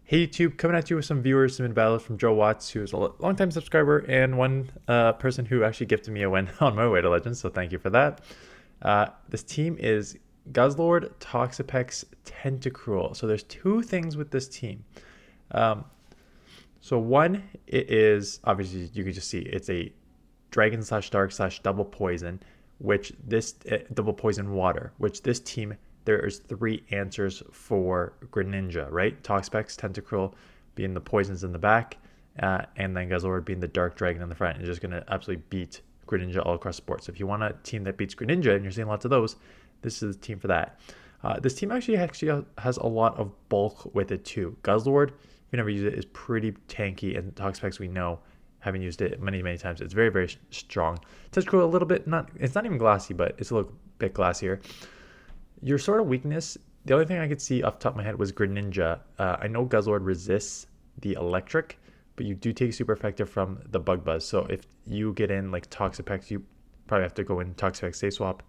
Hey YouTube, coming at you with some viewers submitted battles from Joe Watts, who is a longtime subscriber and one person who actually gifted me a win on my way to Legends, so thank you for that. This team is Guzzlord, Toxapex, Tentacruel. So there's two things with this team. So one, it is, obviously you can just see, it's a Dragon slash Dark slash Double Poison, which this, Double Poison Water, which this team, there is three answers for Greninja, right? Toxapex, Tentacruel being the poisons in the back, and then Guzzlord being the Dark Dragon in the front, and just going to absolutely beat Greninja all across the board. So if you want a team that beats Greninja, and you're seeing lots of those, this is the team for that. This team actually has a lot of bulk with it too. Guzzlord, if you never use it, is pretty tanky, and Toxapex, we know, having used it many times, it's very strong. Tentacruel a little bit, it's not even glassy, but it's a little bit glassier. Your sort of weakness, the only thing I could see off the top of my head was Greninja. I know Guzzlord resists the electric, but you do take super effective from the bug buzz. So if you get in like Toxapex, you probably have to go in Toxapex Stay Swap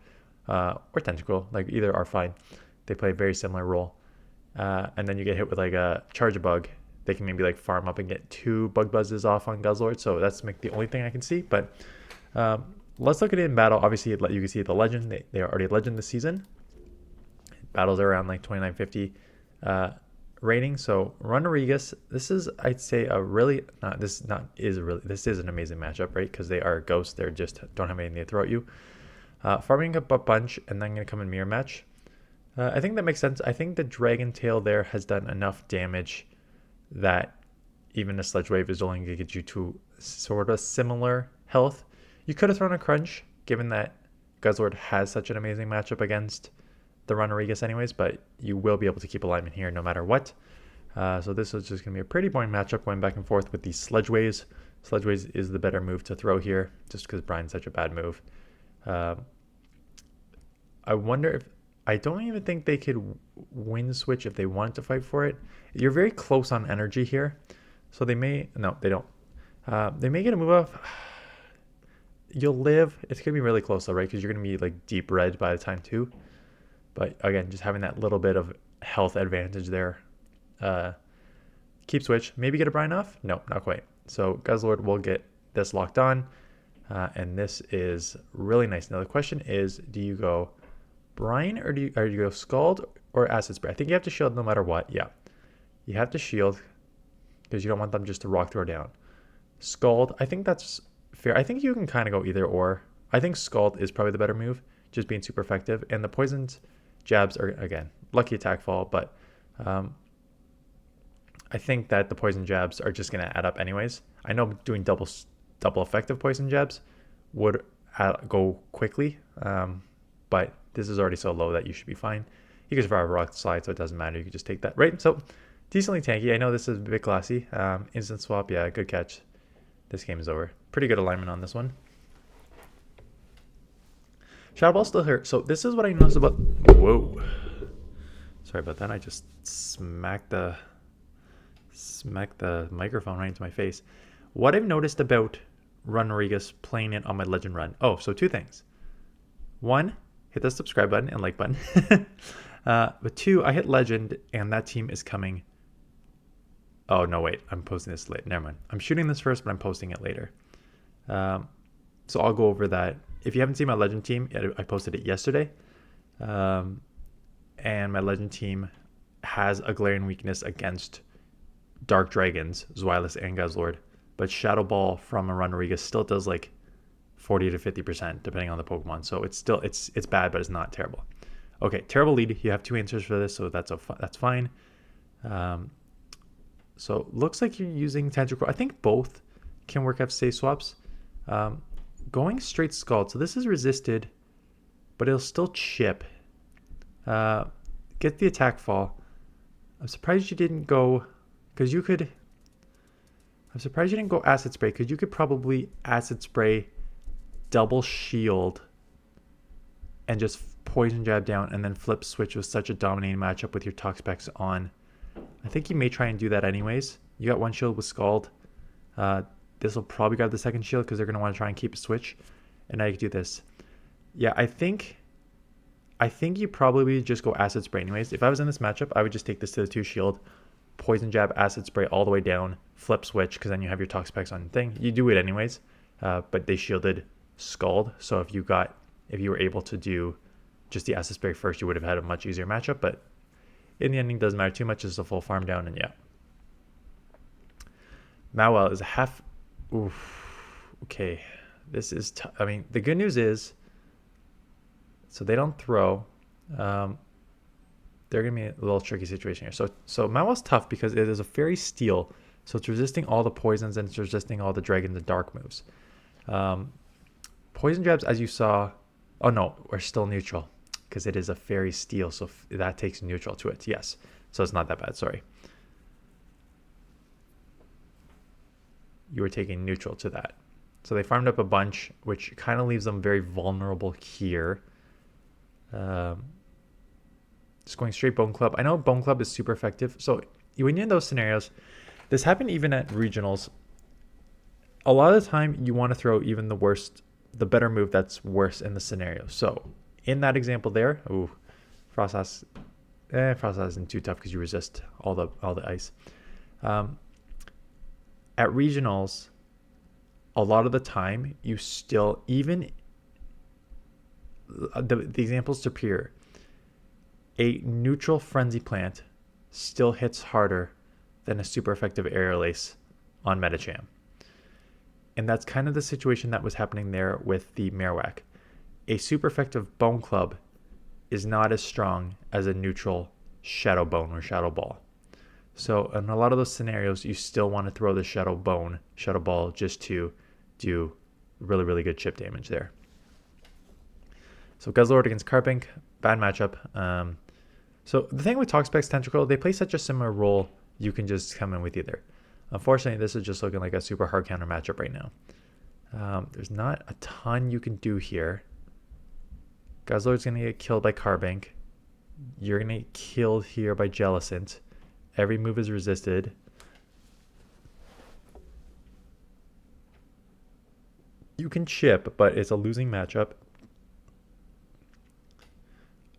or Tentacruel. Like either are fine. They play a very similar role. And then you get hit with like a Charge Bug. They can maybe like farm up and get two bug buzzes off on Guzzlord. So that's like the only thing I can see. But let's look at it in battle. Obviously, you can see the legend. They are already a legend this season. Battles are around like 2950 rating. So Runerigus, this is, I'd say, a really this is an amazing matchup, right? Because they are ghosts. They're just don't have anything to throw at you. Farming up a bunch and then gonna come in mirror match. I think that makes sense. I think the Dragon Tail there has done enough damage that even a Sledge Wave is only gonna get you to sort of similar health. You could have thrown a Crunch, given that Guzzlord has such an amazing matchup against the Runerigus anyways, but you will be able to keep alignment here no matter what. So this is just going to be a pretty boring matchup going back and forth with these Sledge Waves. Sledge Waves is the better move to throw here, just because Brian's such a bad move. I wonder if, I don't even think they could win switch if they wanted to fight for it. You're very close on energy here, so they may, no, they don't. They may get a move off. You'll live. It's going to be really close though, right? Because you're going to be like deep red by the time too. But again, just having that little bit of health advantage there. Keep switch. Maybe get a Brine off? No, not quite. So Guzzlord will get this locked on. And this is really nice. Now the question is, do you go Brine or do you go Scald or Acid Spray? I think you have to shield no matter what. Yeah. You have to shield because you don't want them just to rock throw down. Scald, I think that's fair. I think you can kind of go either or. I think Scald is probably the better move, just being super effective. And the poisons jabs are, again, lucky attack fall, but I think that the poison jabs are just going to add up anyways. I know doing double effective poison jabs would go quickly, but this is already so low that you should be fine. You can survive a rock slide, so it doesn't matter. You can just take that, right? So decently tanky. I know this is a bit glassy. Instant swap, yeah, good catch. This game is over. Pretty good alignment on this one. Shadow Ball still hurt. So this is what I noticed about... Whoa. Sorry about that. I just smacked the microphone right into my face. What I've noticed about Runerigus playing it on my Legend run. Oh, so two things. One, hit the subscribe button and like button. But two, I hit Legend and that team is coming... Oh, no, wait. I'm posting this late. Never mind. I'm shooting this first, but I'm posting it later. So I'll go over that. If you haven't seen my Legend team, I posted it yesterday. And my Legend team has a glaring weakness against Dark Dragons, Zweilous and Guzzlord. But Shadow Ball from a Runerigus still does like 40 to 50% depending on the Pokemon. So it's still, it's bad, but it's not terrible. Okay, terrible lead. You have two answers for this, so that's fine. So looks like you're using Tentacruel. I think both can work as Stay Swaps. Going straight Scald. So this is resisted, but it'll still chip. Get the attack fall. I'm surprised you didn't go, because you could... I'm surprised you didn't go Acid Spray, because you could probably Acid Spray, double shield, and just Poison Jab down, and then flip switch with such a dominating matchup with your Toxapex on. I think you may try and do that anyways. You got one shield with Scald. This will probably grab the second shield because they're going to want to try and keep a switch. And now you can do this. Yeah, I think you probably just go Acid Spray anyways. If I was in this matchup, I would just take this to the 2 shield, Poison Jab, Acid Spray all the way down, flip switch, because then you have your Toxapex on thing. You do it anyways, but they shielded Scald. So if you were able to do just the Acid Spray first, you would have had a much easier matchup. But in the ending, doesn't matter too much. It's a full farm down, and yeah. Mawile is a half. Oof. Okay, this is. I mean, the good news is, so they don't throw. They're gonna be a little tricky situation here. So Mawile's tough because it is a fairy steel, so it's resisting all the poisons and it's resisting all the dragon and dark moves. Poison jabs, as you saw. Oh no, we're still neutral because it is a fairy steel, so that takes neutral to it. Yes, so it's not that bad. Sorry. You were taking neutral to that. So they farmed up a bunch, which kind of leaves them very vulnerable here. Just going straight Bone Club. I know Bone Club is super effective. So when you're in those scenarios, this happened even at regionals. A lot of the time, you want to throw even the better move that's worse in the scenario. So in that example there, ooh, Frost isn't too tough because you resist all the ice. At regionals, a lot of the time, you still, even the example's superior. A neutral Frenzy Plant still hits harder than a super effective Aerial Ace on Medicham. And that's kind of the situation that was happening there with the Marowak. A super effective Bone Club is not as strong as a neutral Shadow Bone or Shadow Ball. So in a lot of those scenarios, you still want to throw the Shadow Ball just to do really, really good chip damage there. So Guzzlord against Carbink, bad matchup. So the thing with Toxapex Tentacruel, they play such a similar role, you can just come in with either. Unfortunately, this is just looking like a super hard counter matchup right now. There's not a ton you can do here. Guzzlord's going to get killed by Carbink. You're going to get killed here by Jellicent. Every move is resisted. You can chip, but it's a losing matchup.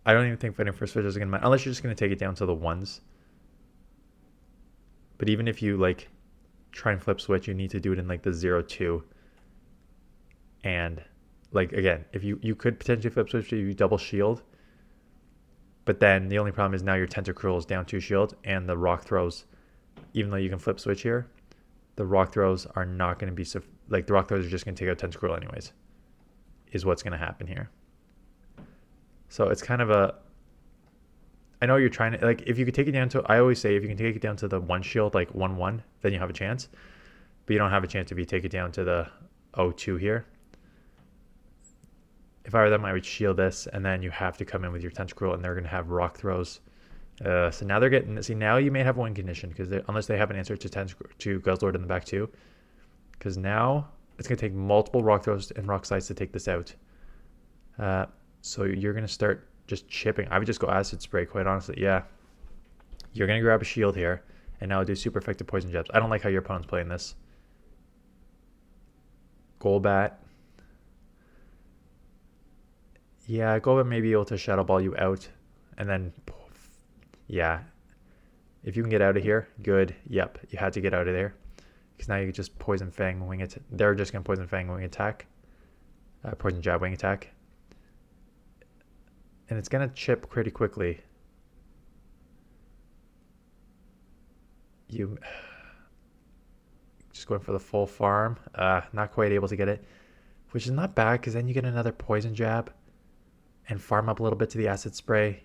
I don't even think fighting first switch is going to matter, unless you're just going to take it down to the ones. But even if you like try and flip switch, you need to do it in like the 0-2. And like again, if you could potentially flip switch, you double shield. But then the only problem is now your Tentacruel is down 2 shield, and the rock throws, even though you can flip switch here, the rock throws are not going to be like the rock throws are just going to take out Tentacruel anyways. Is what's going to happen here. So it's kind of a. I know you're trying to, like, if you could take it down to, I always say if you can take it down to the 1 shield, like 1-1, then you have a chance. But you don't have a chance if you take it down to the 0-2 here. If I were them, I would shield this, and then you have to come in with your Tentacruel, and they're going to have rock throws. So now they're getting, see, now you may have win condition, because unless they have an answer to Guzzlord in the back too. Because now it's going to take multiple rock throws and rock slides to take this out. So you're going to start just chipping. I would just go Acid Spray, quite honestly. Yeah. You're going to grab a shield here, and now do super effective poison jabs. I don't like how your opponent's playing this. Golbat. Yeah, Golbat may be able to Shadow Ball you out. And then, yeah. If you can get out of here, good. Yep, you had to get out of there. Because now you can just Poison Fang, Wing Attack. They're just going to Poison Fang, Wing Attack. Poison Jab, Wing Attack. And it's going to chip pretty quickly. You just going for the full farm. Not quite able to get it. Which is not bad, because then you get another Poison Jab. And farm up a little bit to the Acid Spray.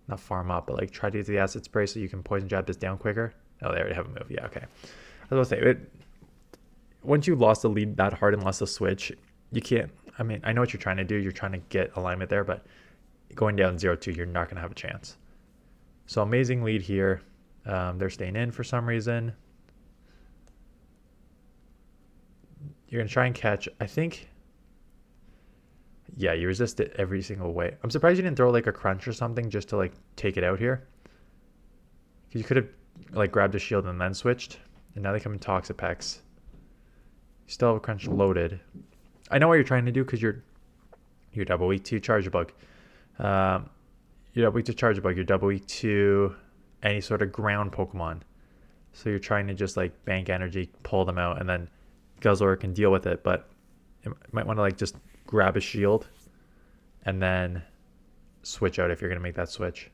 Not farm up, but like try to get to the Acid Spray so you can Poison Jab this down quicker. Oh, they already have a move. Yeah, okay. I was going to say, once you lost the lead that hard and lost the switch, you can't. I mean, I know what you're trying to do. You're trying to get alignment there, but going down 0-2, you're not going to have a chance. So amazing lead here. They're staying in for some reason. You're going to try and catch. I think, yeah, you resist it every single way. I'm surprised you didn't throw like a crunch or something just to like take it out here. Because you could have like grabbed a shield and then switched. And now they come in Toxapex. You still have a crunch loaded. I know what you're trying to do because you're double weak to Charge Bug. You're double weak to Charge Bug. You're double weak to any sort of ground Pokemon. So you're trying to just like bank energy, pull them out, and then Guzzlord can deal with it. But you might want to like just grab a shield and then switch out if you're going to make that switch.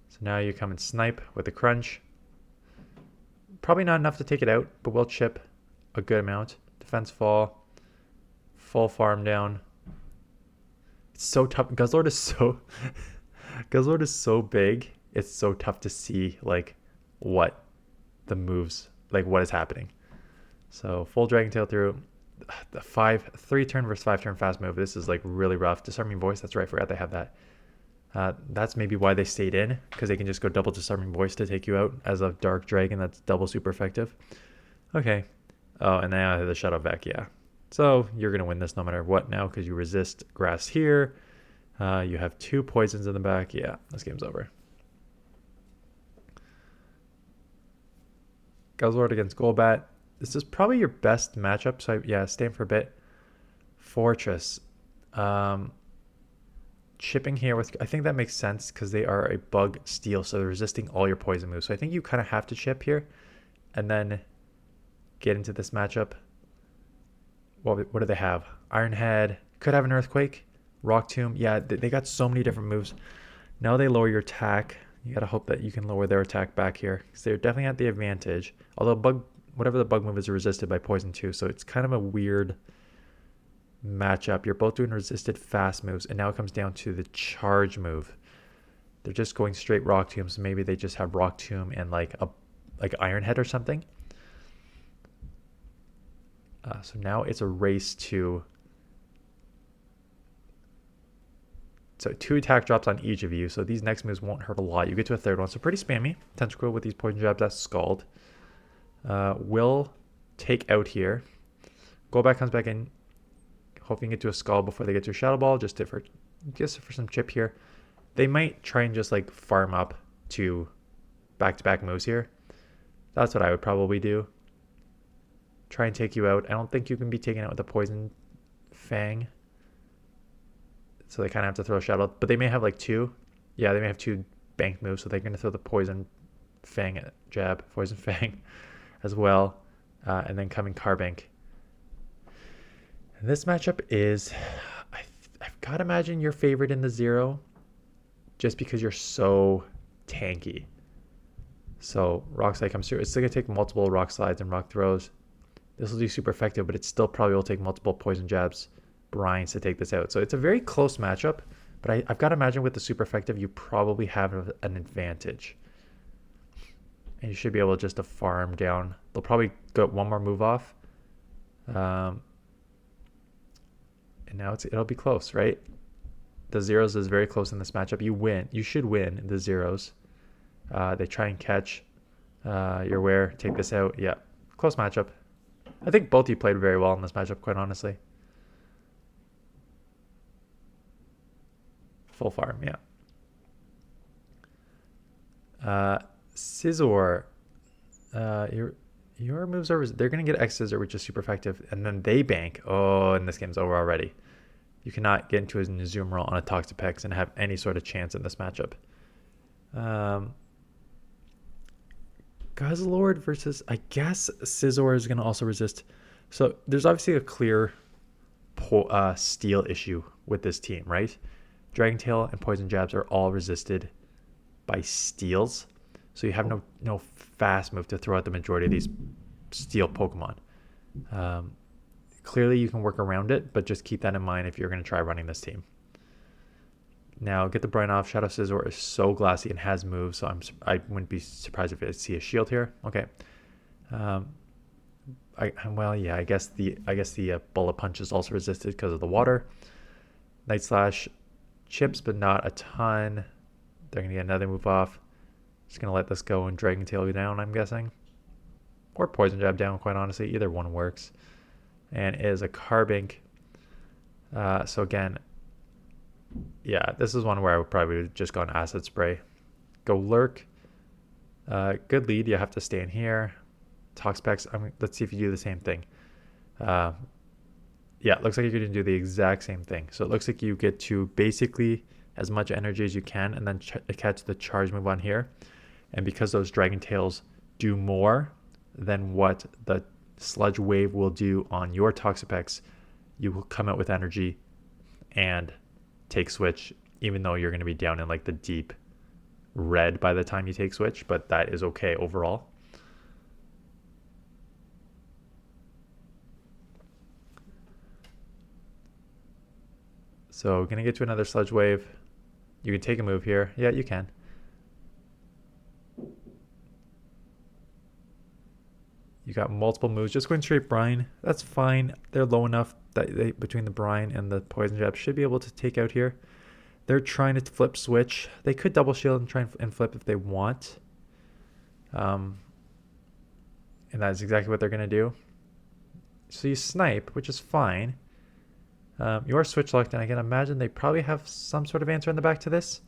So now you come and snipe with the crunch. Probably not enough to take it out, but we'll chip a good amount. Defense fall. Full farm down. It's so tough. Guzzlord is so Guzzlord is so big. It's so tough to see like what the moves, like what is happening. So full Dragon Tail through. The 3-turn versus 5-turn fast move. This is like really rough. Disarming Voice. That's right. I forgot they have that. That's maybe why they stayed in, because they can just go double Disarming Voice to take you out as a Dark Dragon. That's double super effective. Okay. Oh, and now I have the Shadow Vac. Yeah. So you're going to win this no matter what now, because you resist grass here. You have 2 poisons in the back. Yeah, this game's over. Guzzlord against Golbat. This is probably your best matchup. So yeah, staying for a bit. Fortress. Chipping here with, I think that makes sense because they are a bug steel, so they're resisting all your poison moves. So I think you kind of have to chip here and then get into this matchup. What do they have? Iron Head. Could have an Earthquake. Rock Tomb. Yeah, they got so many different moves. Now they lower your attack. You got to hope that you can lower their attack back here, because they're definitely at the advantage. Although whatever the bug move is resisted by poison too, so it's kind of a weird matchup. You're both doing resisted fast moves, and now it comes down to the charge move. They're just going straight Rock Tomb, so maybe they just have Rock Tomb and like Iron Head or something. So now it's a race to. So 2 attack drops on each of you. So these next moves won't hurt a lot. You get to a 3rd one. So pretty spammy. Tentacle with these poison jabs. That's Scald. Will take out here. Golbat comes back in. Hoping to get to a Scald before they get to a Shadow Ball. Just for some chip here. They might try and just like farm up to back-to-back moves here. That's what I would probably do. Try and take you out. I don't think you can be taken out with a Poison Fang. So they kind of have to throw a Shadow. But they may have like 2. Yeah, they may have 2 bank moves. So they're going to throw the Poison Fang jab. Poison Fang as well. And then coming Carbink. And this matchup is... I've got to imagine your favorite in the 0. Just because you're so tanky. So Rock Slide comes through. It's still going to take multiple Rock Slides and Rock Throws. This will do super effective, but it still probably will take multiple Poison Jabs, Brines to take this out. So it's a very close matchup, but I've got to imagine with the super effective, you probably have an advantage. And you should be able just to farm down. They'll probably get one more move off. And now it'll be close, right? The 0s is very close in this matchup. You win. You should win the 0s. They try and catch your wear, take this out. Yeah, close matchup. I think both of you played very well in this matchup, quite honestly. Full farm, yeah. Scizor, your moves are, they're going to get X Scizor, which is super effective, and then they bank. Oh, and this game's over already. You cannot get into a Zoom roll on a Toxapex and have any sort of chance in this matchup. Guzzlord versus, I guess Scizor is going to also resist. So there's obviously a clear steel issue with this team, right? Dragon Tail and Poison Jabs are all resisted by steels. So you have no fast move to throw out the majority of these steel Pokemon. Clearly you can work around it, but just keep that in mind if you're going to try running this team. Now, get the Brine off. Shadow Scizor is so glassy and has moves, so I wouldn't be surprised if I see a shield here. Okay. I guess the Bullet Punch is also resisted because of the water. Night Slash chips, but not a ton. They're going to get another move off. Just going to let this go and Dragon Tail down, I'm guessing. Or Poison Jab down, quite honestly. Either one works. And it is a Carbink. So again... yeah, this is one where I would probably just gone Acid Spray. Golurk. Good lead. You have to stay in here. Toxapex. Let's see if you do the same thing. Yeah, it looks like you're going to do the exact same thing. So it looks like you get to basically as much energy as you can, and then catch the charge move on here. And because those Dragon Tails do more than what the Sludge Wave will do on your Toxapex, you will come out with energy and take switch, even though you're going to be down in like the deep red by the time you take switch, but that is okay overall. So gonna get to another Sludge Wave. You can take a move here. Yeah, you can. You got multiple moves. Just going straight Brine. That's fine. They're low enough that they, between the Brine and the Poison Jab, should be able to take out here. They're trying to flip switch. They could double shield and try and flip if they want. And that's exactly what they're going to do. So you snipe, which is fine. You are switch locked, and I can imagine they probably have some sort of answer in the back to this.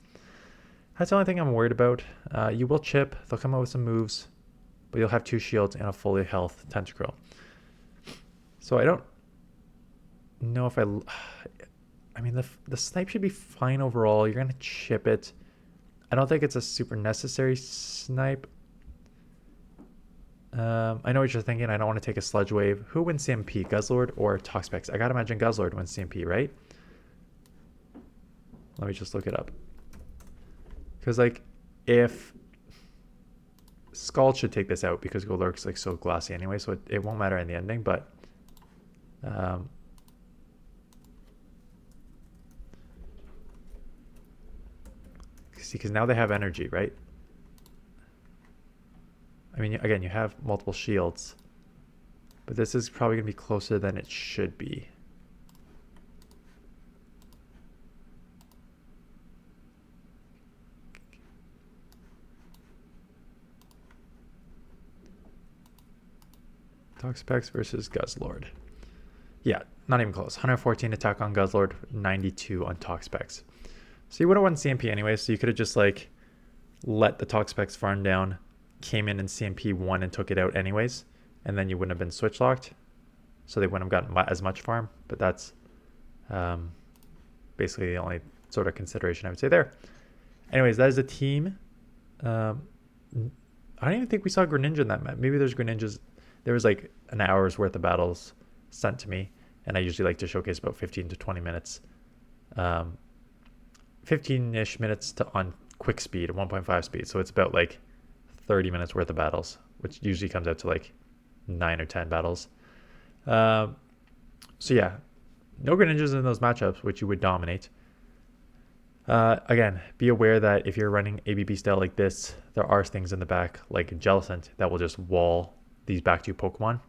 That's the only thing I'm worried about. You will chip. They'll come out with some moves, but you'll have 2 shields and a fully health Tentacruel. So I don't know if I mean, the snipe should be fine overall. You're going to chip it. I don't think it's a super necessary snipe. I know what you're thinking. I don't want to take a Sludge Wave. Who wins CMP, Guzzlord or Toxapex? I gotta imagine Guzzlord wins CMP, right? Let me just look it up. Because, like, if Skull should take this out because Golurk's like so glassy anyway, so it won't matter in the ending, but see, because now they have energy, right? I mean, again, you have multiple shields, but this is probably going to be closer than it should be. Toxapex versus Guzzlord. Yeah, not even close. 114 attack on Guzzlord, 92 on Toxapex. So you would have won CMP anyway, so you could have just like let the Toxapex farm down, came in and CMP won and took it out anyways, and then you wouldn't have been switch locked, so they wouldn't have gotten as much farm. But that's basically the only sort of consideration I would say there. Anyways, that is the team. I don't even think we saw Greninja in that map. Maybe there's Greninjas. There was like an hour's worth of battles sent to me, and I usually like to showcase about 15 to 20 minutes, 15-ish minutes on quick speed, 1.5 speed. So it's about like 30 minutes worth of battles, which usually comes out to like 9 or 10 battles. So yeah, no Greninjas in those matchups, which you would dominate. Again, be aware that if you're running ABB style like this, there are things in the back like Jellicent that will just wall these back to Pokemon.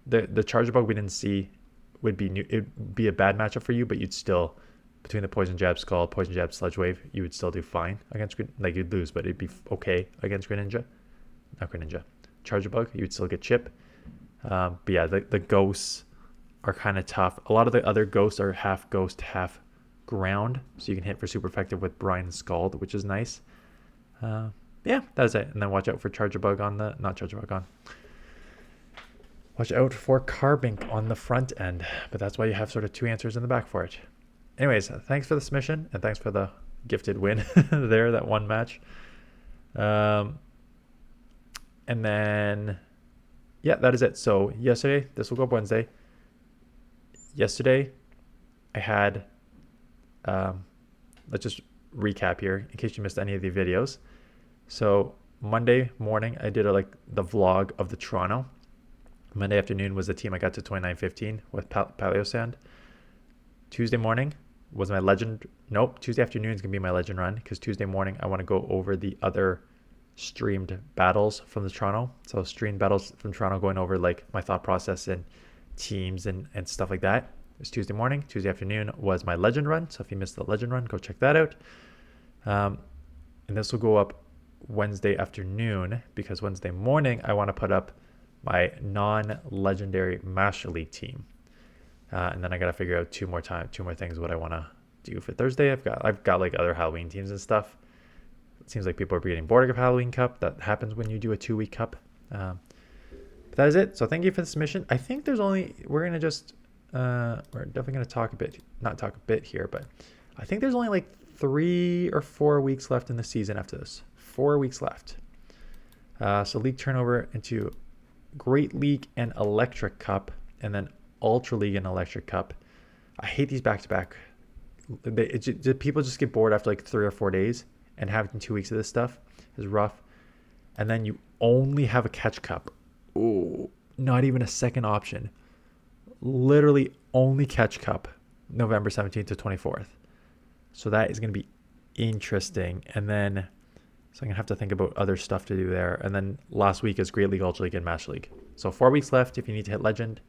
The Charge Bug we didn't see would be new. It'd be a bad matchup for you, but you'd still, between the Poison Jab Skull, Poison Jab Sludge Wave, you would still do fine against, like you'd lose, but it'd be okay against Greninja. Not Greninja. Charge Bug, you would still get chip. But yeah, the ghosts are kind of tough. A lot of the other ghosts are half ghost, half ground, so you can hit for super effective with Brine and Scald, which is nice. Yeah, that's it. And then watch out for Charjabug on the, not Charjabug on. Watch out for Carbink on the front end, but that's why you have sort of 2 answers in the back for it. Anyways, thanks for the submission, and thanks for the gifted win there, that one match. And then, yeah, that is it. So yesterday, this will go up Wednesday. Yesterday, I had, let's just recap here in case you missed any of the videos. So Monday morning, I did like the vlog of the Toronto. Monday afternoon was the team I got to 2915 with Paleosand. Tuesday morning was my legend. Nope, Tuesday afternoon is going to be my legend run because Tuesday morning I want to go over the other streamed battles from the Toronto. So streamed battles from Toronto, going over like my thought process and teams and stuff like that. It was Tuesday morning. Tuesday afternoon was my legend run. So if you missed the legend run, go check that out. And this will go up Wednesday afternoon because Wednesday morning I want to put up my non-legendary Master League team, and then I gotta figure out two more things what I want to do for Thursday. I've got like other Halloween teams and stuff. It seems like people are getting bored of Halloween Cup. That happens when you do a 2-week cup. But that is it. So thank you for the submission. I think we're definitely gonna not talk a bit here, but I think there's only like 3 or 4 weeks left in the season after this. 4 weeks left. So league turnover into Great League and Electric Cup, and then Ultra League and Electric Cup. I hate these back-to-back. People just get bored after like 3 or 4 days, and having 2 weeks of this stuff is rough. And then you only have a Catch Cup. Ooh, not even a second option. Literally only Catch Cup, November 17th to 24th. So that is going to be interesting. And then, so I'm going to have to think about other stuff to do there. And then last week is Great League, Ultra League, and Master League. So 4 weeks left if you need to hit Legend.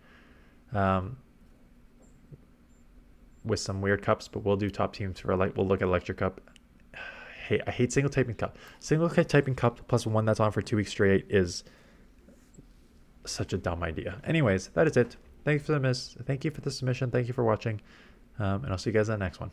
With some weird cups, but we'll do top teams for we'll look at Electric Cup. I hate single typing cup. Single typing cup plus one that's on for 2 weeks straight is such a dumb idea. Anyways, that is it. Thank you for the submission. Thank you for watching. And I'll see you guys in the next one.